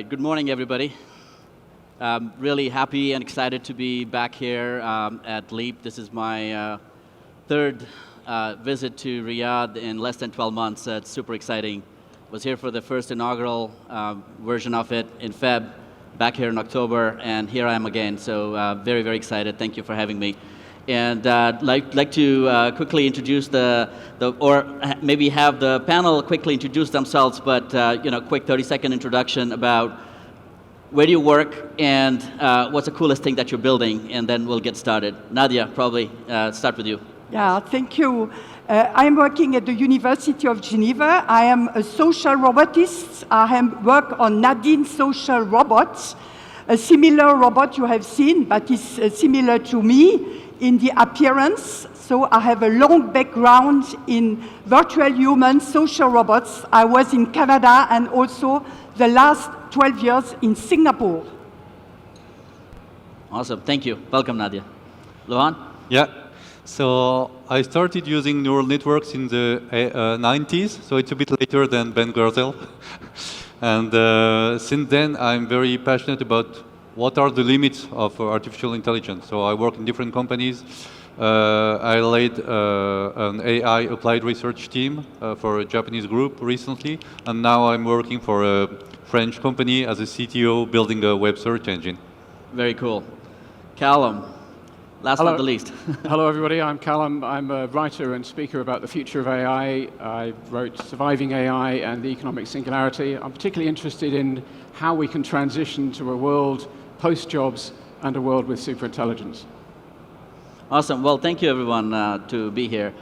right, good morning, everybody. Really happy and excited to be back here at Leap. This is my third visit to Riyadh in less than 12 months. It's super exciting. Was here for the first inaugural version of it in Feb, back here in October, and here I am again. So very, very excited. Thank you for having me. And like to quickly introduce or maybe have the panel quickly introduce themselves, but quick 30-second introduction about where do you work and what's the coolest thing that you're building, and then we'll get started. Nadia, probably start with you. Yeah, thank you. I'm working at the University of Geneva. I am a social robotist. I work on Nadine social robots, a similar robot you have seen, but it's similar to me in the appearance. So I have a long background in virtual human social robots. I was in Canada and also the last 12 years in Singapore. Awesome, thank you. Welcome, Nadia. Luhan? Yeah, so I started using neural networks in the 90s, so it's a bit later than Ben Goerzel. And since then, I'm very passionate about what are the limits of artificial intelligence. So I work in different companies. I led an AI applied research team for a Japanese group recently, and now I'm working for a French company as a CTO building a web search engine. Very cool. Callum, last but not the least. Hello, everybody. I'm Callum. I'm a writer and speaker about the future of AI. I wrote Surviving AI and the Economic Singularity. I'm particularly interested in how we can transition to a world post-jobs and a world with superintelligence. Awesome. Well, thank you, everyone, to be here.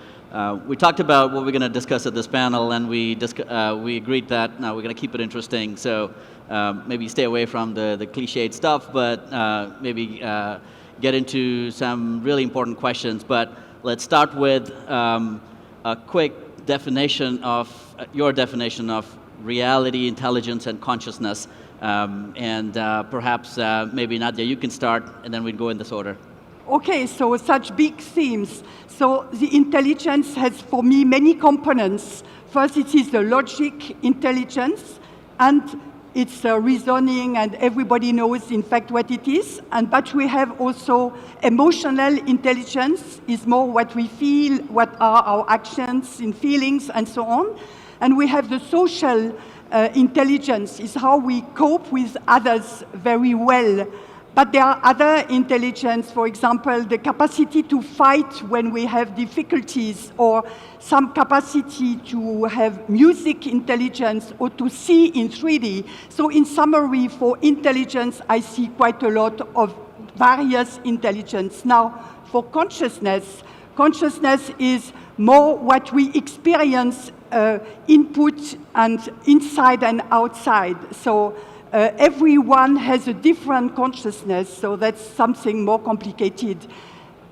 We talked about what we're going to discuss at this panel, and we agreed that we're going to keep it interesting. So maybe stay away from the cliched stuff, but maybe get into some really important questions. But let's start with a quick definition of your definition of reality, intelligence, and consciousness. And perhaps maybe Nadia, you can start, and then we'd go in this order. Okay, so such big themes. So the intelligence has, for me, many components. First, it is the logic intelligence, and it's reasoning, and everybody knows, in fact, what it is. But we have also emotional intelligence, is more what we feel, what are our actions and feelings, and so on. And we have the social intelligence, is how we cope with others very well. But there are other intelligence, for example, the capacity to fight when we have difficulties, or some capacity to have music intelligence, or to see in 3D. So in summary, for intelligence, I see quite a lot of various intelligence. Now, for consciousness, consciousness is more what we experience, input and inside and outside. So everyone has a different consciousness, so that's something more complicated.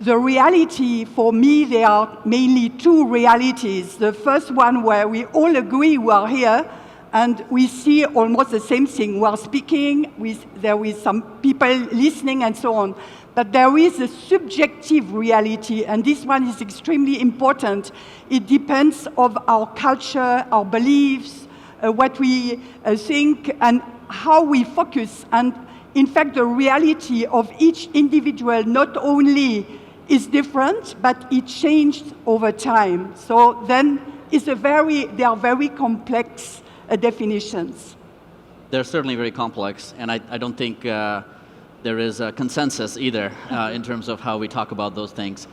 The reality, for me, there are mainly two realities. The first one where we all agree we are here, and we see almost the same thing. We are speaking, there is some people listening and so on. But there is a subjective reality, and this one is extremely important. It depends on our culture, our beliefs, what we think, and how we focus. And in fact, the reality of each individual not only is different, but it changed over time. So then they are very complex definitions. They're certainly very complex, and I don't think there is a consensus either in terms of how we talk about those things.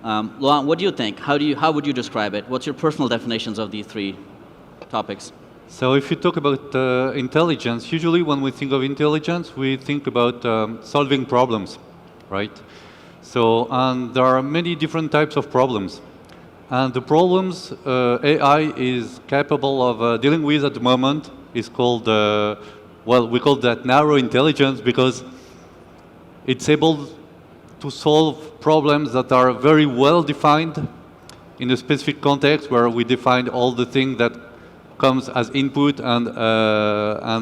Luan, what do you think? How would you describe it? What's your personal definitions of these three topics? So if you talk about intelligence, usually when we think of intelligence, we think about solving problems, right? So, and there are many different types of problems. And the problems AI is capable of dealing with at the moment is called, we call that narrow intelligence, because it's able to solve problems that are very well defined in a specific context, where we define all the things that comes as input, and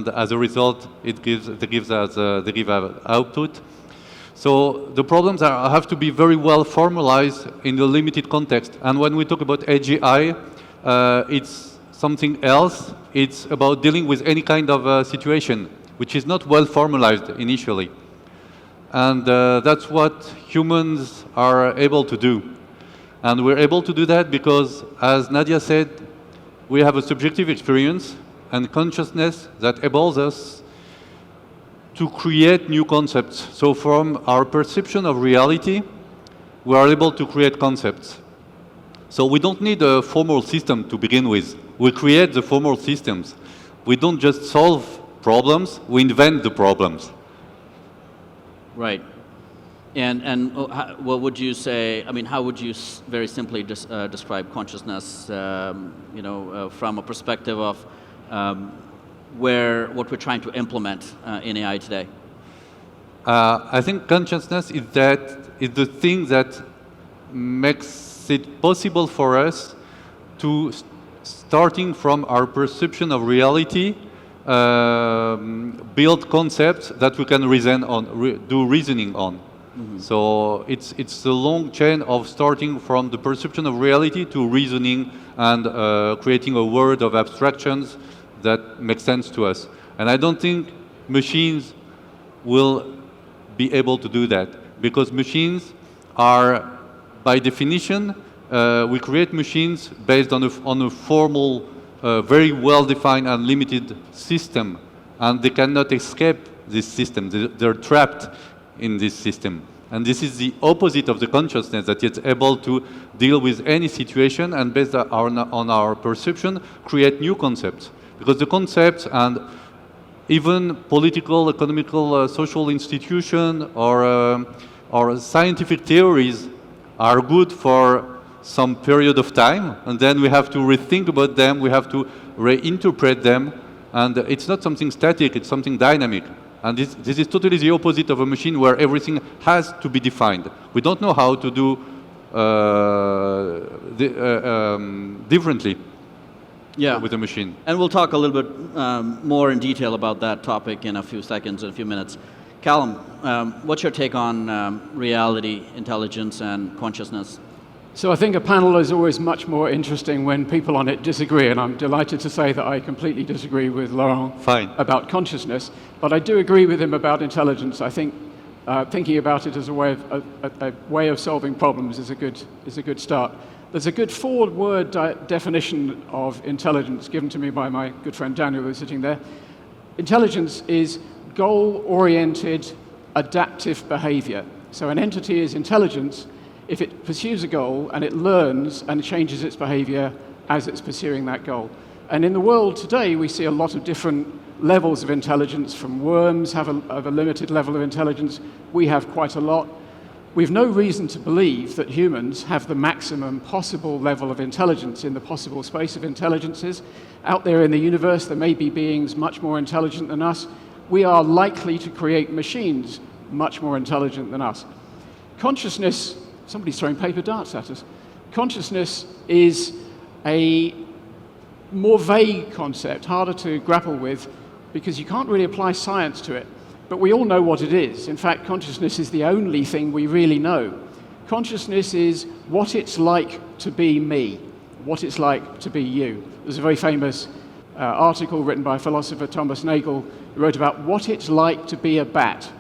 as a result, they give output. So the problems have to be very well formalized in a limited context. And when we talk about AGI, it's something else. It's about dealing with any kind of situation. which is not well formalized initially. And that's what humans are able to do. And we're able to do that because, as Nadia said, we have a subjective experience and consciousness that enables us to create new concepts. So from our perception of reality, we are able to create concepts. So we don't need a formal system to begin with. We create the formal systems. We don't just solve problems, we invent the problems. Right. And what would you say, I mean, how would you very simply describe consciousness, from a perspective of what we're trying to implement in AI today? I think consciousness is the thing that makes it possible for us to, starting from our perception of reality, build concepts that we can do reasoning on. Mm-hmm. So it's a long chain of starting from the perception of reality to reasoning and creating a world of abstractions that make sense to us. And I don't think machines will be able to do that, because machines are, by definition, we create machines based on a formal, very well-defined and limited system, and they cannot escape this system. They're trapped in this system. And this is the opposite of the consciousness, that it's able to deal with any situation and based on our perception, create new concepts. Because the concepts and even political, economical, social institution or scientific theories are good for some period of time, and then we have to rethink about them, we have to reinterpret them, and it's not something static, it's something dynamic. And this is totally the opposite of a machine where everything has to be defined. We don't know how to do differently with a machine. And we'll talk a little bit more in detail about that topic in a few seconds, in a few minutes. Callum, what's your take on reality, intelligence, and consciousness? So I think a panel is always much more interesting when people on it disagree, and I'm delighted to say that I completely disagree with Laurent about consciousness, but I do agree with him about intelligence. I think thinking about it as a way of solving problems is a good start. There's a good four-word definition of intelligence given to me by my good friend Daniel, who's sitting there. Intelligence is goal-oriented, adaptive behavior. So an entity is intelligence if it pursues a goal and it learns and changes its behavior as it's pursuing that goal. And in the world today, we see a lot of different levels of intelligence. From worms have a limited level of intelligence. We have quite a lot. We've no reason to believe that humans have the maximum possible level of intelligence in the possible space of intelligences. Out there in the universe, there may be beings much more intelligent than us. We are likely to create machines much more intelligent than us. Consciousness, somebody's throwing paper darts at us. Consciousness is a more vague concept, harder to grapple with, because you can't really apply science to it. But we all know what it is. In fact, consciousness is the only thing we really know. Consciousness is what it's like to be me, what it's like to be you. There's a very famous article written by philosopher Thomas Nagel who wrote about what it's like to be a bat.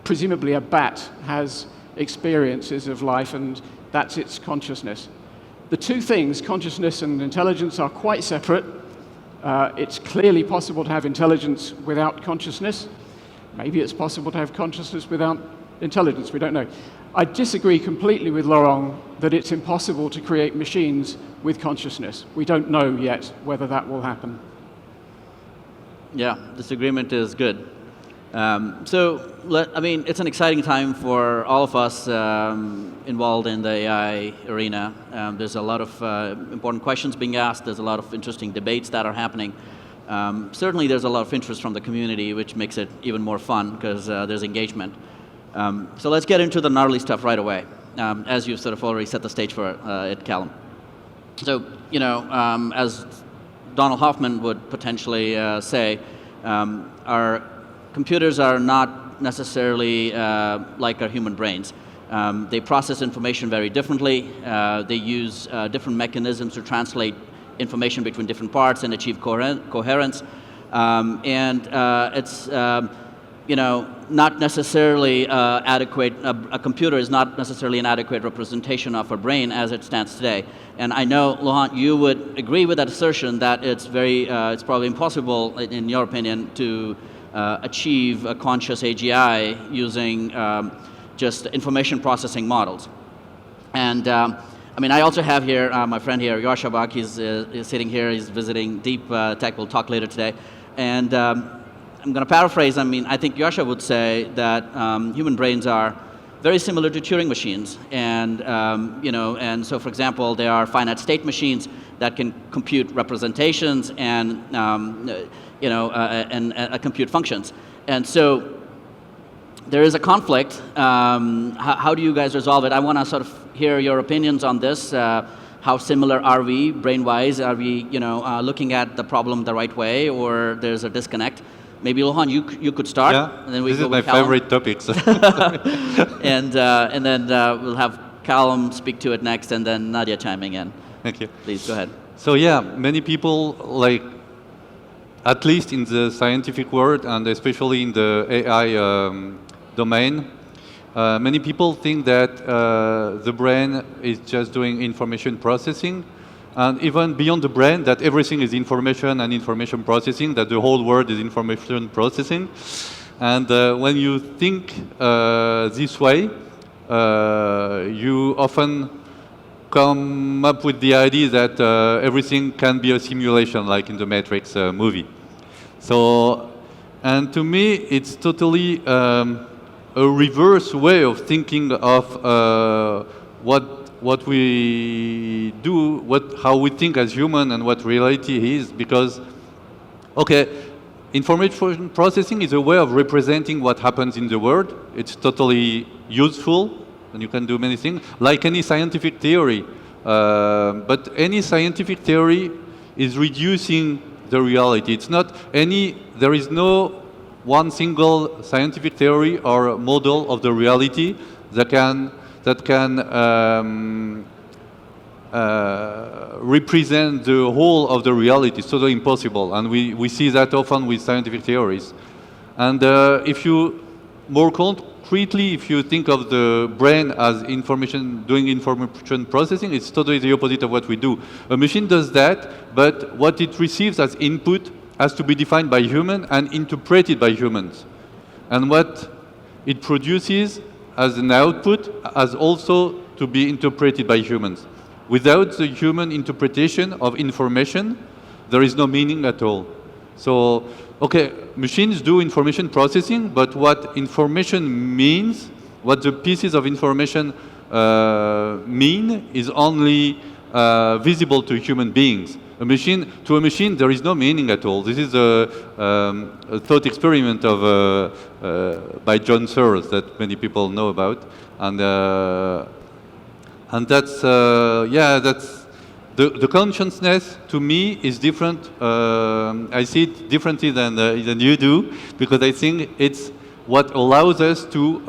Presumably a bat has experiences of life, and that's its consciousness. The two things, consciousness and intelligence, are quite separate. It's clearly possible to have intelligence without consciousness. Maybe it's possible to have consciousness without intelligence, we don't know. I disagree completely with Laurent that it's impossible to create machines with consciousness. We don't know yet whether that will happen. Yeah, disagreement is good. It's an exciting time for all of us involved in the AI arena. There's a lot of important questions being asked. There's a lot of interesting debates that are happening. Certainly there's a lot of interest from the community, which makes it even more fun because there's engagement. So let's get into the gnarly stuff right away, as you've sort of already set the stage for it, Callum. So, as Donald Hoffman would potentially say, our computers are not necessarily like our human brains. They process information very differently. They use different mechanisms to translate information between different parts and achieve coherence. And it's not necessarily adequate. A computer is not necessarily an adequate representation of a brain as it stands today. And I know, Laurent, you would agree with that assertion that it's probably impossible, in your opinion, to achieve a conscious AGI using just information processing models. And I also have here my friend here, Yosha Bak. He's sitting here. He's visiting Deep Tech. We'll talk later today. And I'm going to paraphrase. I think Yosha would say that human brains are very similar to Turing machines, and and so, for example, there are finite state machines that can compute representations and compute functions, and so there is a conflict. How do you guys resolve it? I want to sort of hear your opinions on this. How similar are we, brain-wise? Are we, looking at the problem the right way, or there's a disconnect? Maybe Lohan, you could start. Yeah, And then we this go is my with Callum. favorite topic. So. And then we'll have Callum speak to it next, and then Nadia chiming in. Thank you. Please, go ahead. So yeah, many people, at least in the scientific world, and especially in the AI domain, many people think that the brain is just doing information processing, and even beyond the brain, that everything is information and information processing, that the whole world is information processing. And when you think this way, you often come up with the idea that everything can be a simulation, like in the Matrix movie. So, and to me, it's totally a reverse way of thinking of what we do, how we think as human, and what reality is. Because, okay, information processing is a way of representing what happens in the world. It's totally useful, and you can do many things, like any scientific theory. But any scientific theory is reducing the reality. It's not there is no one single scientific theory or model of the reality that can represent the whole of the reality. It's totally impossible, and we see that often with scientific theories. And if you more concretely, if you think of the brain as doing information processing, it's totally the opposite of what we do. A machine does that, but what it receives as input has to be defined by human and interpreted by humans. And what it produces as an output has also to be interpreted by humans. Without the human interpretation of information, there is no meaning at all. So, okay, machines do information processing, but what information means, what the pieces of information mean, is only visible to human beings. To a machine, there is no meaning at all. This is a thought experiment by John Searle that many people know about, and that's the consciousness to me is different. I see it differently than you do, because I think it's what allows us to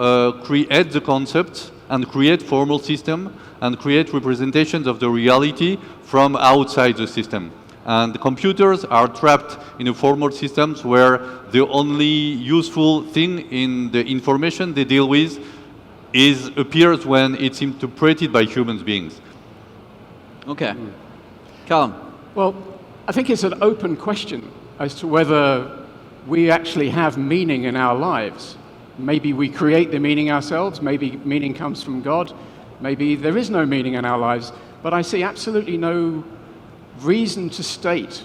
create the concepts and create formal system and create representations of the reality from outside the system. And the computers are trapped in a formal systems where the only useful thing in the information they deal with appears when it's interpreted by human beings. Okay. Callum. Well, I think it's an open question as to whether we actually have meaning in our lives. Maybe we create the meaning ourselves, maybe meaning comes from God, maybe there is no meaning in our lives, but I see absolutely no reason to state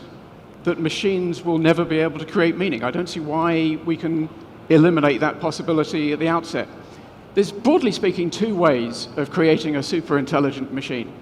that machines will never be able to create meaning. I don't see why we can eliminate that possibility at the outset. There's, broadly speaking, two ways of creating a super intelligent machine.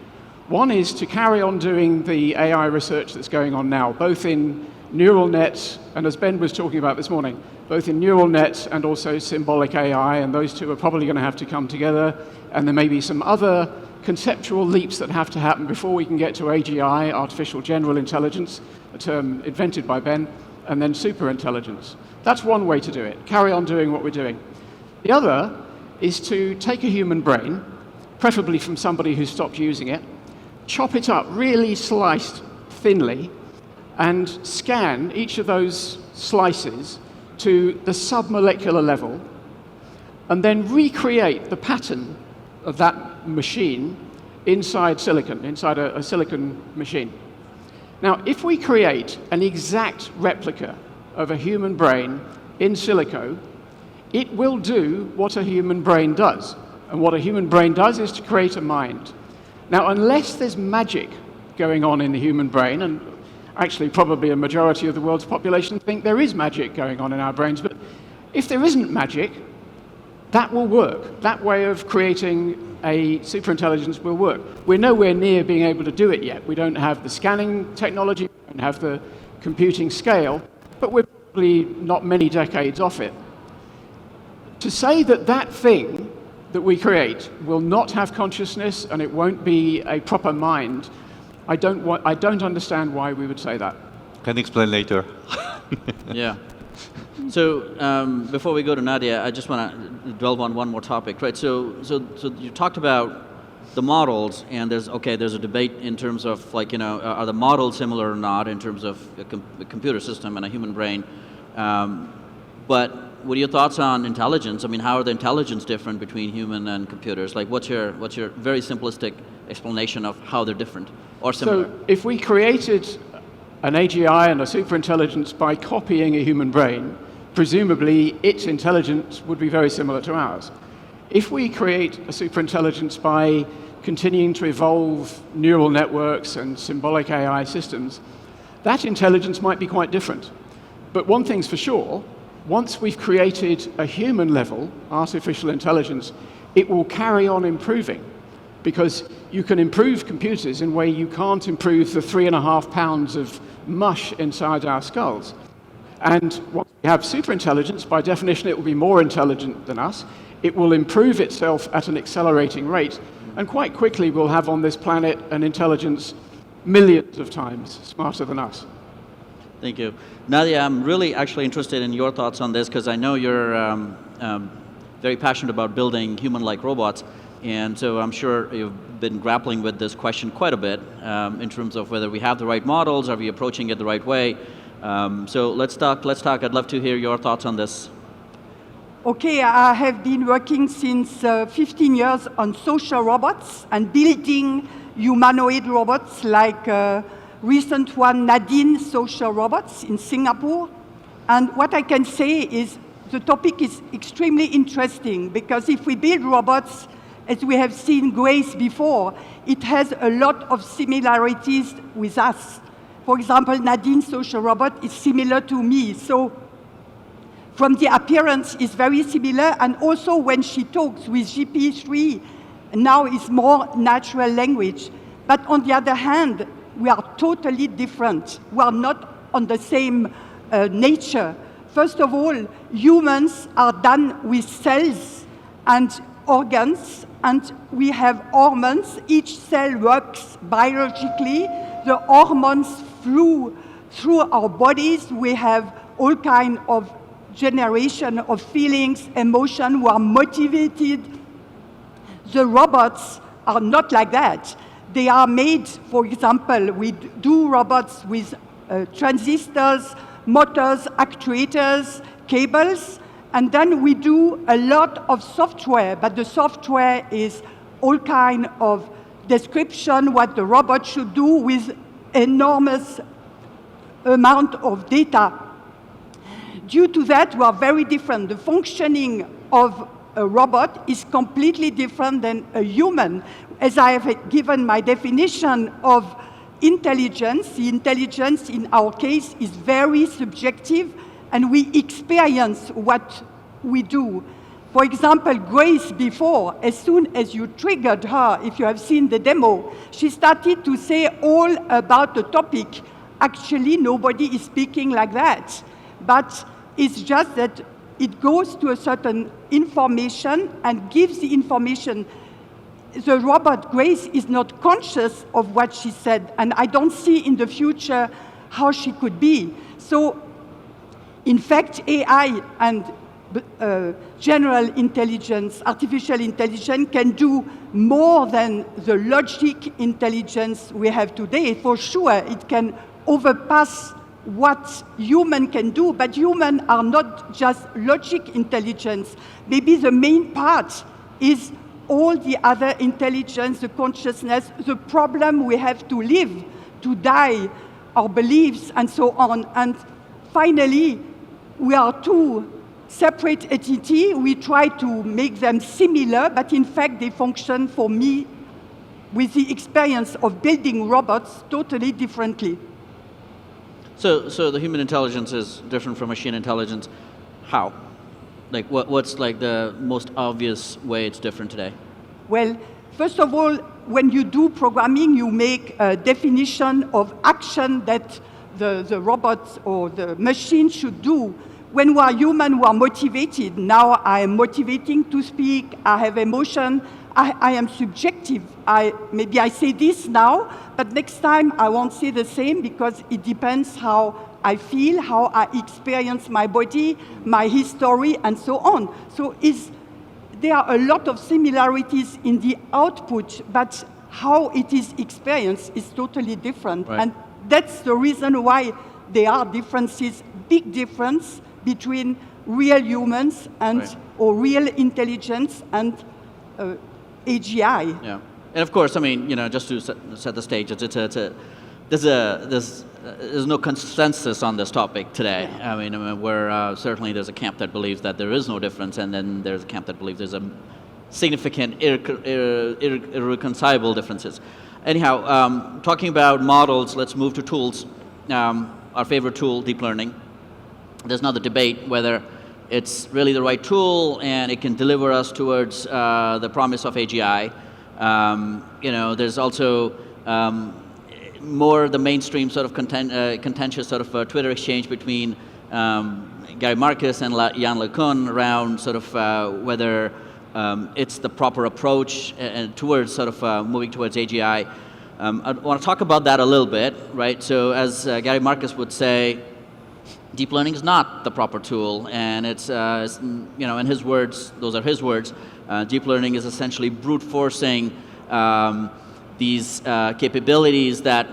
One is to carry on doing the AI research that's going on now, both in neural nets, and as Ben was talking about this morning, both in neural nets and also symbolic AI, and those two are probably going to have to come together, and there may be some other conceptual leaps that have to happen before we can get to AGI, artificial general intelligence, a term invented by Ben, and then super intelligence. That's one way to do it, carry on doing what we're doing. The other is to take a human brain, preferably from somebody who's stopped using it, chop it up really sliced thinly, and scan each of those slices to the submolecular level and then recreate the pattern of that machine inside silicon, inside a silicon machine. Now, if we create an exact replica of a human brain in silico, it will do what a human brain does. And what a human brain does is to create a mind. Now, unless there's magic going on in the human brain, and actually probably a majority of the world's population think there is magic going on in our brains, but if there isn't magic, that will work. That way of creating a superintelligence will work. We're nowhere near being able to do it yet. We don't have the scanning technology, we don't have the computing scale, but we're probably not many decades off it. To say that that thing that we create will not have consciousness and it won't be a proper mind, I don't understand why we would say that. Can explain later. Yeah. So before we go to Nadia, I just want to delve on one more topic, right? So you talked about the models, and there's a debate in terms of like, you know, are the models similar or not in terms of a computer system and a human brain? But what are your thoughts on intelligence? I mean, how are the intelligence different between human and computers? Like, what's your very simplistic explanation of how they're different or similar? So if we created an AGI and a superintelligence by copying a human brain, presumably its intelligence would be very similar to ours. If we create a superintelligence by continuing to evolve neural networks and symbolic AI systems, that intelligence might be quite different. But one thing's for sure, once we've created a human-level artificial intelligence, it will carry on improving, because you can improve computers in a way you can't improve the 3.5 pounds of mush inside our skulls. And once we have superintelligence, by definition, it will be more intelligent than us. It will improve itself at an accelerating rate, and quite quickly we'll have on this planet an intelligence millions of times smarter than us. Thank you. Nadia, I'm really actually interested in your thoughts on this, because I know you're very passionate about building human-like robots, and so I'm sure you've been grappling with this question quite a bit in terms of whether we have the right models, are we approaching it the right way? So let's talk. I'd love to hear your thoughts on this. Okay, I have been working since 15 years on social robots and building humanoid robots like recent one, Nadine social robots in Singapore. And what I can say is the topic is extremely interesting, because if we build robots, as we have seen Grace before, it has a lot of similarities with us. For example, Nadine social robot is similar to me. So from the appearance is very similar, and also when she talks with GP3, now it's more natural language. But on the other hand, we are totally different. We are not on the same nature. First of all, humans are done with cells and organs, and we have hormones. Each cell works biologically. The hormones flow through our bodies. We have all kinds of generation of feelings, emotion. We are motivated. The robots are not like that. They are made, for example, we do robots with transistors, motors, actuators, cables, and then we do a lot of software, but the software is all kind of description what the robot should do with enormous amount of data. Due to that, we are very different. The functioning of a robot is completely different than a human. As I have given my definition of intelligence, the intelligence in our case is very subjective, and we experience what we do. For example, Grace before, as soon as you triggered her, if you have seen the demo, she started to say all about the topic. Actually, nobody is speaking like that. But it's just that it goes to a certain information and gives the information. The robot Grace is not conscious of what she said, and I don't see in the future how she could be. So, in fact, AI and general intelligence, artificial intelligence, can do more than the logic intelligence we have today. For sure, it can overpass what human can do, but humans are not just logic intelligence. Maybe the main part is all the other intelligence, the consciousness, the problem we have to live, to die, our beliefs, and so on. And finally, we are two separate entities. We try to make them similar, but in fact, they function for me with the experience of building robots totally differently. So the human intelligence is different from machine intelligence. How? Like, what's like the most obvious way it's different today? Well, first of all, when you do programming, you make a definition of action that the robot or the machine should do. When we are human, we are motivated. Now I am motivating to speak. I have emotion. I am subjective. Maybe I say this now, but next time I won't say the same because it depends how I feel, how I experience my body, my history, and so on. So there are a lot of similarities in the output, but how it is experienced is totally different. Right. And that's the reason why there are differences, big difference between real humans and Right. or real intelligence and AGI. Yeah, and of course, I mean, just to set the stage, there's no consensus on this topic today. I mean, certainly there's a camp that believes that there is no difference, and then there's a camp that believes there's a significant irreconcilable differences. Anyhow, talking about models, let's move to tools. Our favorite tool, deep learning. There's another debate whether it's really the right tool and it can deliver us towards the promise of AGI. There's also more the mainstream sort of contentious sort of Twitter exchange between Gary Marcus and Jan LeCun around sort of whether it's the proper approach towards sort of moving towards AGI. I want to talk about that a little bit, right? So as Gary Marcus would say, deep learning is not the proper tool, and it's in his words, those are his words, deep learning is essentially brute forcing these capabilities that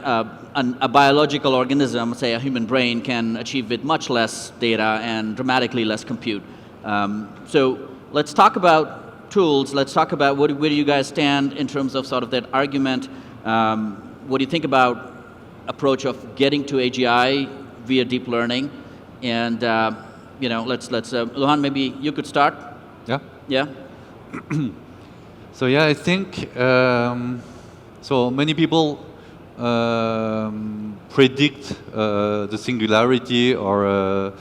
a biological organism, say a human brain, can achieve with much less data and dramatically less compute. So let's talk about tools. Let's talk about where do you guys stand in terms of sort of that argument. What do you think about approach of getting to AGI via deep learning? And let's Luhan, maybe you could start. Yeah. Yeah. So yeah, I think so many people predict the singularity or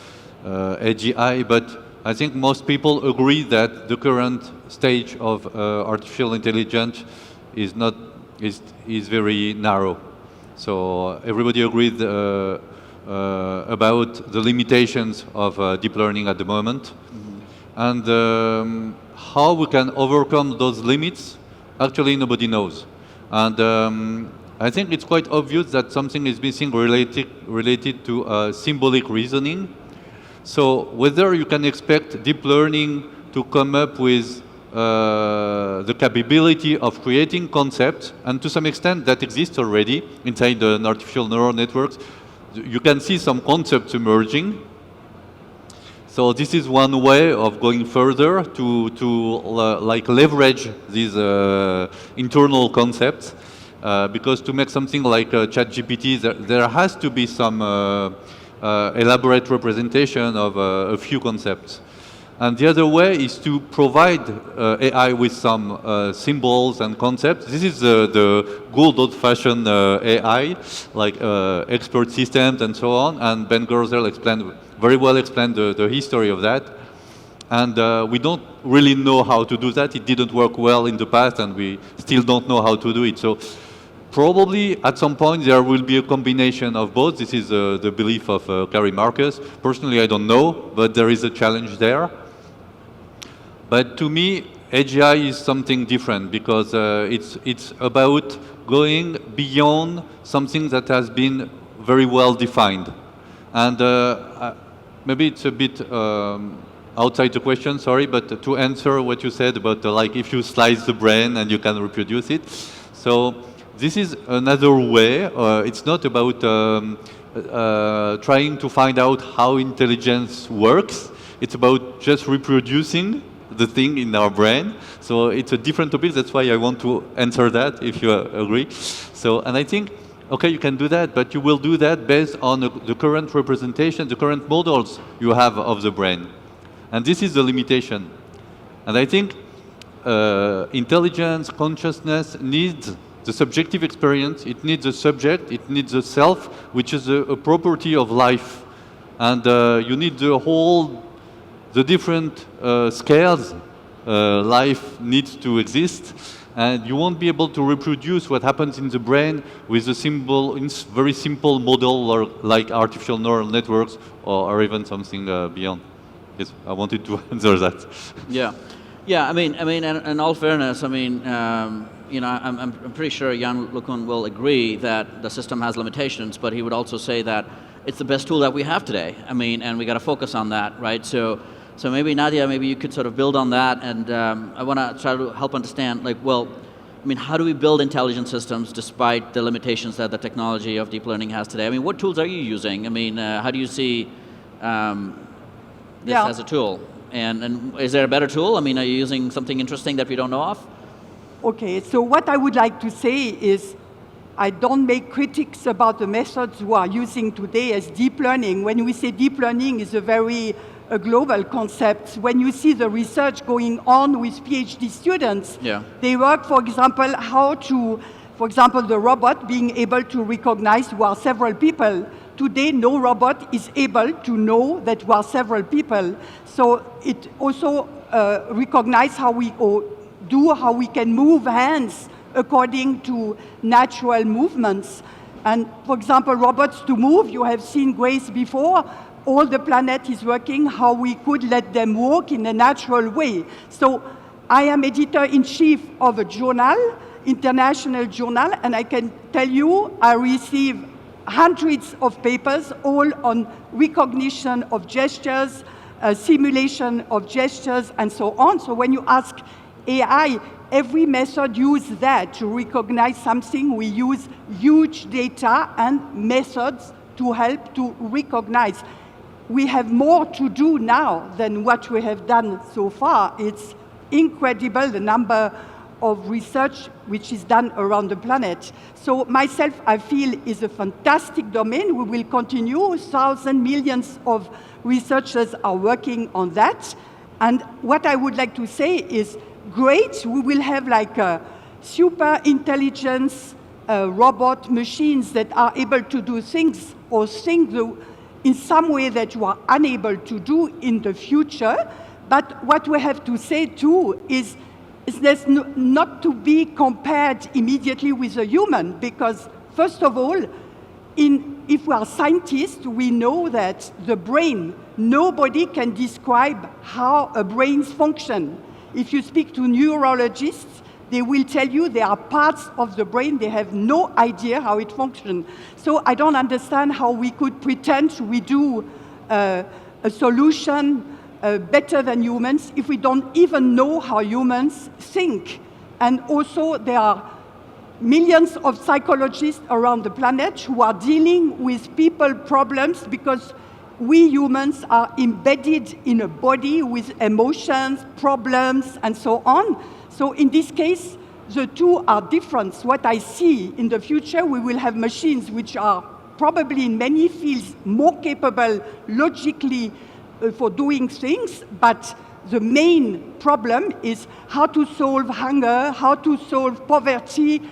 AGI, but I think most people agree that the current stage of artificial intelligence is very narrow. So everybody agrees about the limitations of deep learning at the moment. And how we can overcome those limits, actually nobody knows. And I think it's quite obvious that something is missing related to symbolic reasoning. So whether you can expect deep learning to come up with the capability of creating concepts, and to some extent that exists already inside the artificial neural networks, you can see some concepts emerging. So this is one way of going further to leverage these internal concepts, because to make something like ChatGPT, there has to be some elaborate representation of a few concepts. And the other way is to provide AI with some symbols and concepts. This is the good old-fashioned AI, like expert systems and so on. And Ben Goerzel very well explained the history of that. And we don't really know how to do that. It didn't work well in the past, and we still don't know how to do it. So probably at some point there will be a combination of both. This is the belief of Gary Marcus. Personally, I don't know, but there is a challenge there. But to me, AGI is something different, because it's about going beyond something that has been very well defined. And maybe it's a bit outside the question, sorry, but to answer what you said about like if you slice the brain and you can reproduce it. So this is another way. It's not about trying to find out how intelligence works. It's about just reproducing the thing in our brain. So it's a different topic. That's why I want to answer that, if you agree. So, and I think, okay, you can do that, but you will do that based on the current representation, the current models you have of the brain. And this is the limitation. And I think intelligence, consciousness needs the subjective experience, it needs a subject, it needs a self, which is a property of life. And you need the different scales life needs to exist. And you won't be able to reproduce what happens in the brain with a very simple model like artificial neural networks or even something beyond. Yes, I wanted to answer that. Yeah. Yeah, I mean, in all fairness, I mean, you know, I'm pretty sure Jan LeCun will agree that the system has limitations, but he would also say that it's the best tool that we have today. I mean, and we got to focus on that, right? So maybe Nadia, maybe you could sort of build on that, and I want to try to help understand, like, well, I mean, how do we build intelligent systems despite the limitations that the technology of deep learning has today? I mean, what tools are you using? I mean, how do you see this as a tool? And is there a better tool? I mean, are you using something interesting that we don't know of? Okay, so what I would like to say is I don't make critiques about the methods we are using today as deep learning. When we say deep learning, is a very global concept. When you see the research going on with PhD students, they work, for example, for example, the robot being able to recognize we are several people. Today, no robot is able to know that we are several people. So it also recognizes how we can move hands according to natural movements. And for example, robots to move, you have seen Grace before, all the planet is working, how we could let them walk in a natural way. So I am editor-in-chief of a journal, international journal, and I can tell you I receive hundreds of papers all on recognition of gestures, simulation of gestures, and so on. So when you ask AI, every method uses that to recognize something. We use huge data and methods to help to recognize. We have more to do now than what we have done so far. It's incredible the number of research which is done around the planet. So myself, I feel, is a fantastic domain. We will continue. Thousands, millions of researchers are working on that. And what I would like to say is, great, we will have like a super intelligence robot machines that are able to do things or think in some way that you are unable to do in the future. But what we have to say too is there's not to be compared immediately with a human, because first of all, if we are scientists, we know that the brain, nobody can describe how a brain's function. If you speak to neurologists, they will tell you there are parts of the brain, they have no idea how it functions. So I don't understand how we could pretend we do a solution better than humans if we don't even know how humans think. And also there are millions of psychologists around the planet who are dealing with people problems because we humans are embedded in a body with emotions, problems, and so on. So in this case, the two are different. What I see in the future, we will have machines which are probably in many fields more capable logically for doing things, but the main problem is how to solve hunger, how to solve poverty,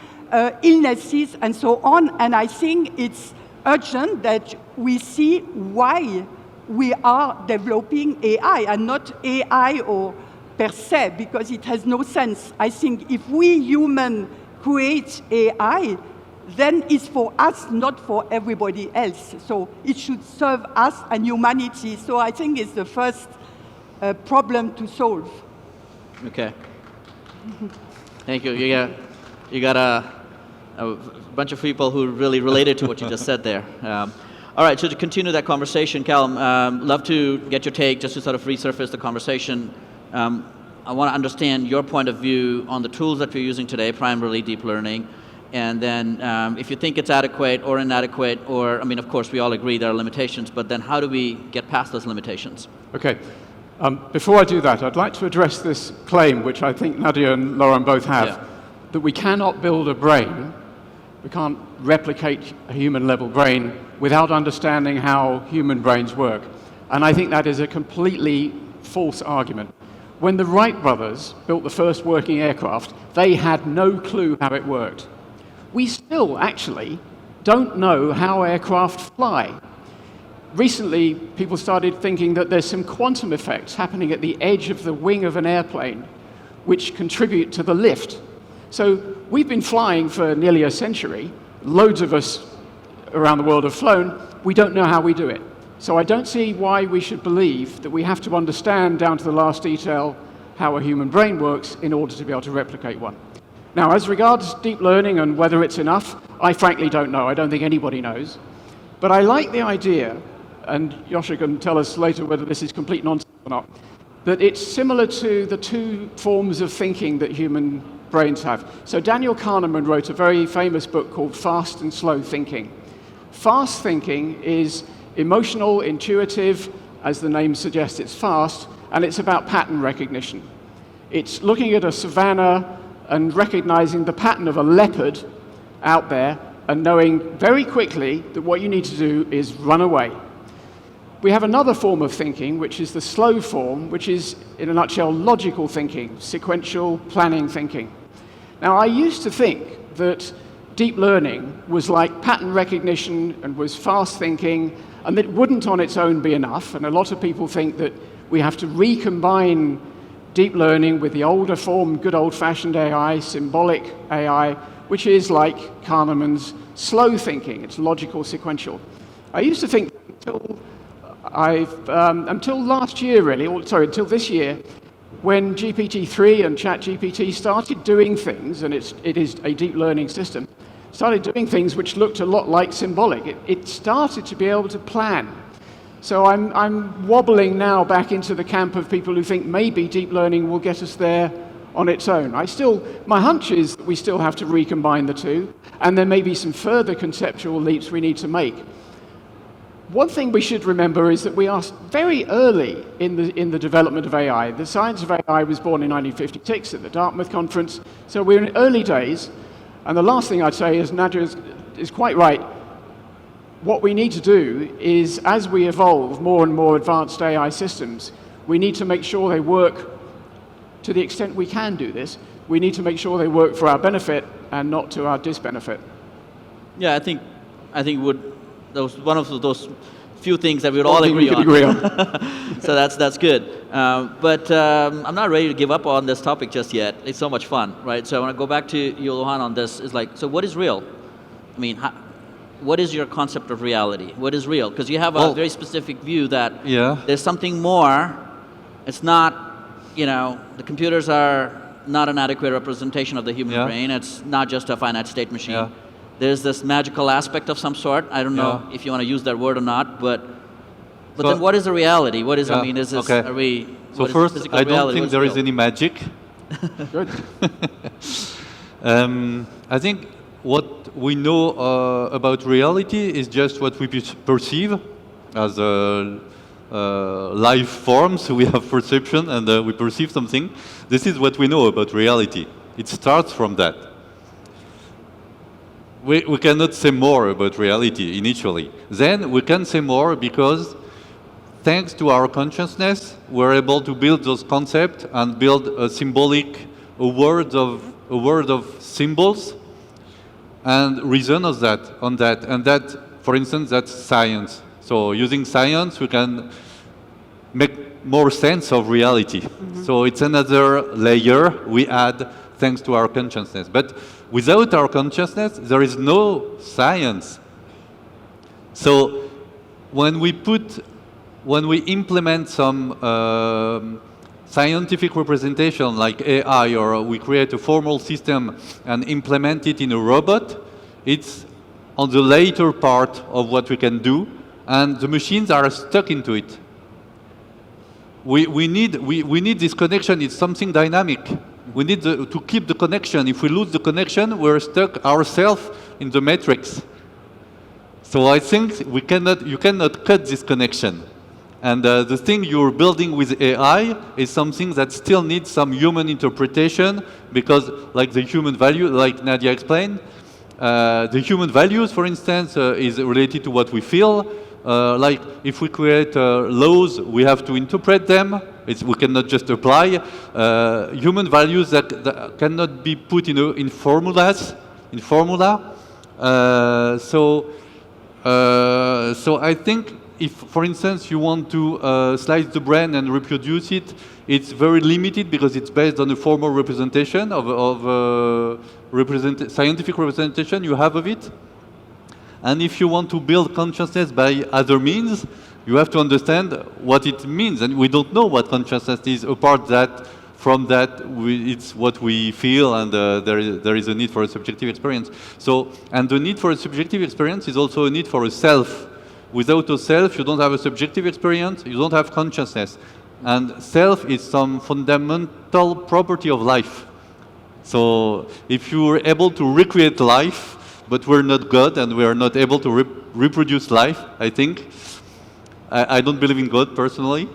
illnesses, and so on. And I think it's urgent that we see why we are developing AI, and not AI or per se, because it has no sense. I think if we humans create AI, then it's for us, not for everybody else. So it should serve us and humanity. So I think it's the first problem to solve. Okay. Thank you. You got a bunch of people who really related to what you just said there. All right, so to continue that conversation, Callum, love to get your take just to sort of resurface the conversation. I want to understand your point of view on the tools that we're using today, primarily deep learning, And then if you think it's adequate or inadequate, or, I mean, of course, we all agree there are limitations, but then how do we get past those limitations? Okay. Before I do that, I'd like to address this claim, which I think Nadia and Lauren both have, that we cannot build a brain, we can't replicate a human-level brain without understanding how human brains work. And I think that is a completely false argument. When the Wright brothers built the first working aircraft, they had no clue how it worked. We still actually don't know how aircraft fly. Recently, people started thinking that there's some quantum effects happening at the edge of the wing of an airplane which contribute to the lift. So we've been flying for nearly a century. Loads of us around the world have flown. We don't know how we do it. So I don't see why we should believe that we have to understand down to the last detail how a human brain works in order to be able to replicate one. Now, as regards deep learning and whether it's enough, I frankly don't know. I don't think anybody knows. But I like the idea, and Yosha can tell us later whether this is complete nonsense or not, that it's similar to the two forms of thinking that human brains have. So Daniel Kahneman wrote a very famous book called Fast and Slow Thinking. Fast thinking is emotional, intuitive, as the name suggests, it's fast, and it's about pattern recognition. It's looking at a savanna and recognizing the pattern of a leopard out there and knowing very quickly that what you need to do is run away. We have another form of thinking, which is the slow form, which is, in a nutshell, logical thinking, sequential planning thinking. Now, I used to think that deep learning was like pattern recognition and was fast thinking, and that it wouldn't on its own be enough. And a lot of people think that we have to recombine deep learning with the older form, good old-fashioned AI, symbolic AI, which is like Kahneman's slow thinking. It's logical, sequential. I used to think until last year, really, or sorry, until this year, when GPT-3 and ChatGPT started doing things, and it is a deep learning system, started doing things which looked a lot like symbolic. It started to be able to plan. So I'm wobbling now back into the camp of people who think maybe deep learning will get us there on its own. My hunch is that we still have to recombine the two, and there may be some further conceptual leaps we need to make. One thing we should remember is that we are very early in the development of AI. The science of AI was born in 1956 at the Dartmouth conference, so we're in early days. And the last thing I'd say is Nadia is quite right. What we need to do is, as we evolve more and more advanced AI systems, we need to make sure they work to the extent we can do this. We need to make sure they work for our benefit and not to our disbenefit. Yeah, I think one of those few things that we would all agree on. So that's good. But I'm not ready to give up on this topic just yet. It's so much fun, right? So I want to go back to you, Johan, on this. Is like, so what is real? I mean, what is your concept of reality? What is real? Because you have a very specific view that there's something more. It's not, the computers are not an adequate representation of the human brain. It's not just a finite state machine. Yeah. There's this magical aspect of some sort. I don't know if you want to use that word or not, but then what is the reality? What is, I mean, is this, are we... So first, I don't think there is any magic. Good. I think what we know about reality is just what we perceive as life forms. We have perception and we perceive something. This is what we know about reality. It starts from that. We cannot say more about reality initially. Then we can say more because thanks to our consciousness, we're able to build those concepts and build a world of symbols and reason on that. And that, for instance, that's science. So using science, we can make more sense of reality. Mm-hmm. So it's another layer we add thanks to our consciousness. But without our consciousness, there is no science. So when we implement some scientific representation like AI, or we create a formal system and implement it in a robot, it's on the later part of what we can do, and the machines are stuck into it. We need this connection. It's something dynamic. We need to keep the connection. If we lose the connection, we're stuck ourselves in the matrix. So I think you cannot cut this connection. And the thing you're building with AI is something that still needs some human interpretation, because like the human value, like Nadia explained, the human values, for instance, is related to what we feel. Like if we create laws, we have to interpret them. We cannot just apply. Human values that cannot be put in formula. So I think if, for instance, you want to slice the brain and reproduce it, it's very limited because it's based on a formal representation of scientific representation you have of it. And if you want to build consciousness by other means, you have to understand what it means. And we don't know what consciousness is, apart from that, it's what we feel, and there is a need for a subjective experience. And the need for a subjective experience is also a need for a self. Without a self, you don't have a subjective experience, you don't have consciousness. And self is some fundamental property of life. So if you are able to recreate life, but we're not God and we are not able to reproduce life, I think, I don't believe in God personally,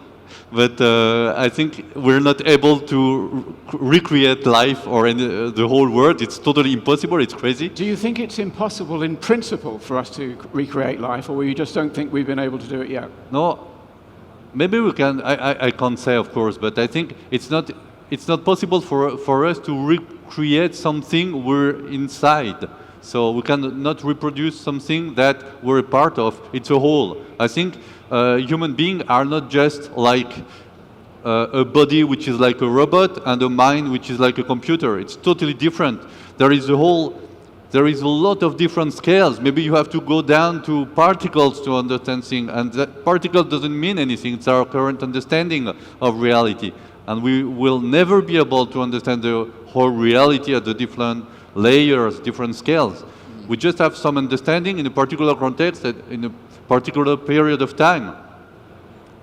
but I think we're not able to recreate life or the whole world. It's totally impossible, it's crazy. Do you think it's impossible in principle for us to recreate life, or you just don't think we've been able to do it yet? No, maybe we can, I can't say, of course, but I think it's not possible for us to recreate something we're inside. So we cannot reproduce something that we're a part of. It's a whole. I think human beings are not just like a body which is like a robot and a mind which is like a computer. It's totally different. There is a lot of different scales. Maybe you have to go down to particles to understand things, and that particle doesn't mean anything. It's our current understanding of reality. And we will never be able to understand the whole reality at the different layers, different scales. We just have some understanding in a particular context, in a particular period of time.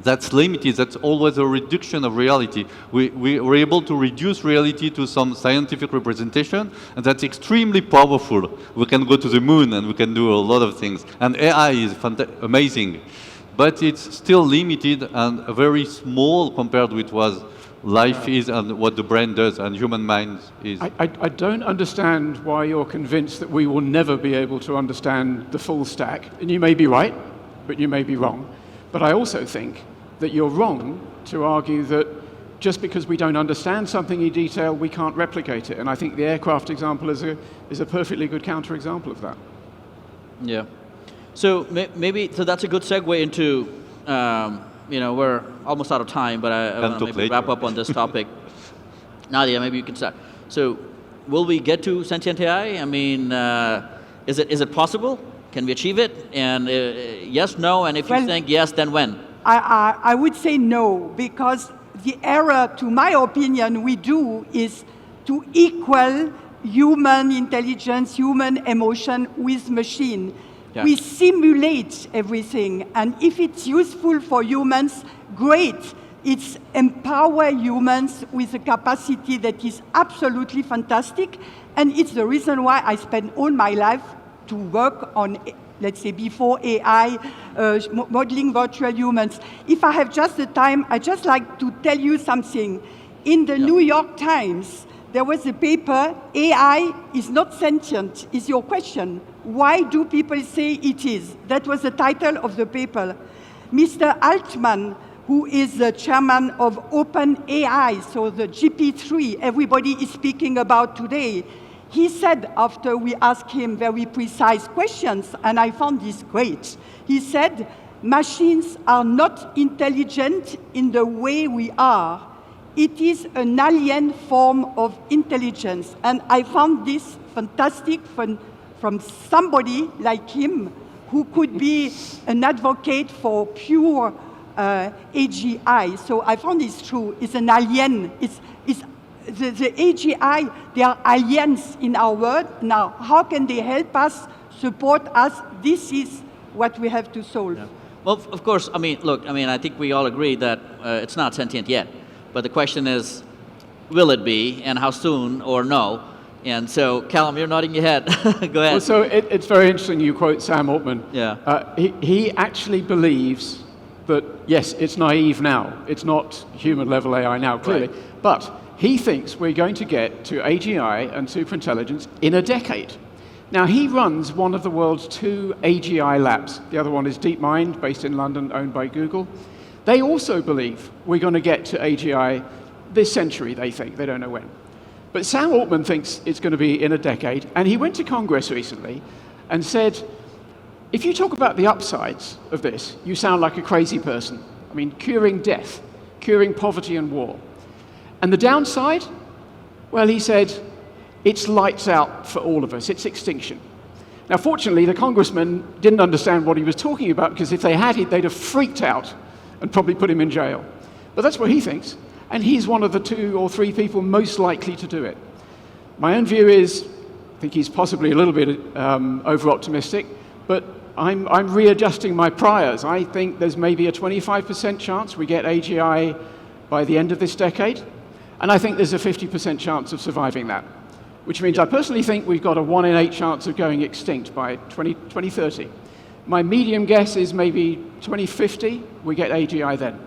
That's limited. That's always a reduction of reality. We were able to reduce reality to some scientific representation, and that's extremely powerful. We can go to the moon, and we can do a lot of things. And AI is amazing. But it's still limited and very small compared with what life is and what the brain does and human mind is. I don't understand why you're convinced that we will never be able to understand the full stack. And you may be right, but you may be wrong. But I also think that you're wrong to argue that just because we don't understand something in detail, we can't replicate it. And I think the aircraft example is a perfectly good counterexample of that. Yeah. So maybe that's a good segue into, we're almost out of time, but I want to maybe wrap up on this topic. Nadia, maybe you can start. So will we get to sentient AI? I mean, is it possible? Can we achieve it? And yes, no, and if you think yes, then when? I would say no, because the error, to my opinion, we do is to equal human intelligence, human emotion with machine. Yeah. We simulate everything, and if it's useful for humans, great. It's empower humans with a capacity that is absolutely fantastic, and it's the reason why I spend all my life to work on, let's say, before AI, modeling virtual humans. If I have just the time, I'd just like to tell you something. In the New York Times, there was a paper, AI is not sentient, is your question. Why do people say it is? That was the title of the paper. Mr. Altman, who is the chairman of OpenAI, so the GP3 everybody is speaking about today, he said, after we asked him very precise questions, and I found this great, he said, machines are not intelligent in the way we are. It is an alien form of intelligence. And I found this fantastic from somebody like him who could be an advocate for pure AGI. So I found this true. It's an alien. The AGI, they are aliens in our world. Now, how can they help us, support us? This is what we have to solve. Yeah. Well, of course, I think we all agree that it's not sentient yet. But the question is, will it be, and how soon, or no? And so, Callum, you're nodding your head. Go ahead. Well, so it's very interesting you quote Sam Altman. Yeah. He actually believes that, yes, it's naive now. It's not human-level AI now, clearly. Right. But he thinks we're going to get to AGI and superintelligence in a decade. Now, he runs one of the world's 2 AGI labs. The other one is DeepMind, based in London, owned by Google. They also believe we're going to get to AGI this century, they think. They don't know when. But Sam Altman thinks it's going to be in a decade, and he went to Congress recently and said, if you talk about the upsides of this, you sound like a crazy person. I mean, curing death, curing poverty and war. And the downside? Well, he said, it's lights out for all of us, it's extinction. Now, fortunately, the congressman didn't understand what he was talking about, because if they had, they'd have freaked out and probably put him in jail. But that's what he thinks. And he's one of the 2 or 3 people most likely to do it. My own view is, I think he's possibly a little bit over-optimistic, but I'm readjusting my priors. I think there's maybe a 25% chance we get AGI by the end of this decade, and I think there's a 50% chance of surviving that, which means I personally think we've got a 1 in 8 chance of going extinct by 2030. My medium guess is maybe 2050, we get AGI then.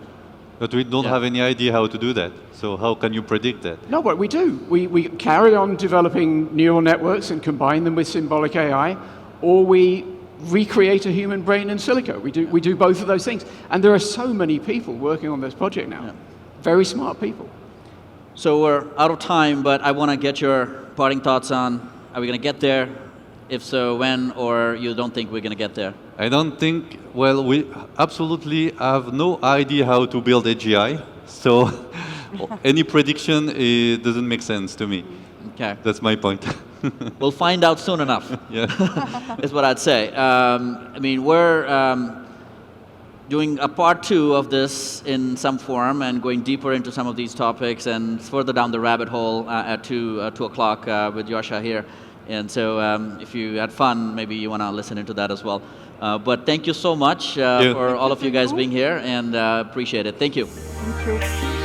But we don't have any idea how to do that. So how can you predict that? No, but we do. We carry on developing neural networks and combine them with symbolic AI, or we recreate a human brain in silico. We do both of those things. And there are so many people working on this project now. Yeah. Very smart people. So we're out of time, but I want to get your parting thoughts on, are we going to get there? If so, when, or you don't think we're going to get there? I don't think, well, we absolutely have no idea how to build AGI, so any prediction doesn't make sense to me. Okay. That's my point. We'll find out soon enough. Yeah. Is what I'd say. I mean, we're doing a part 2 of this in some form and going deeper into some of these topics and further down the rabbit hole at 2 o'clock with Yosha here. And so if you had fun, maybe you want to listen into that as well. But thank you so much for all of you guys being here, and appreciate it. Thank you. Thank you.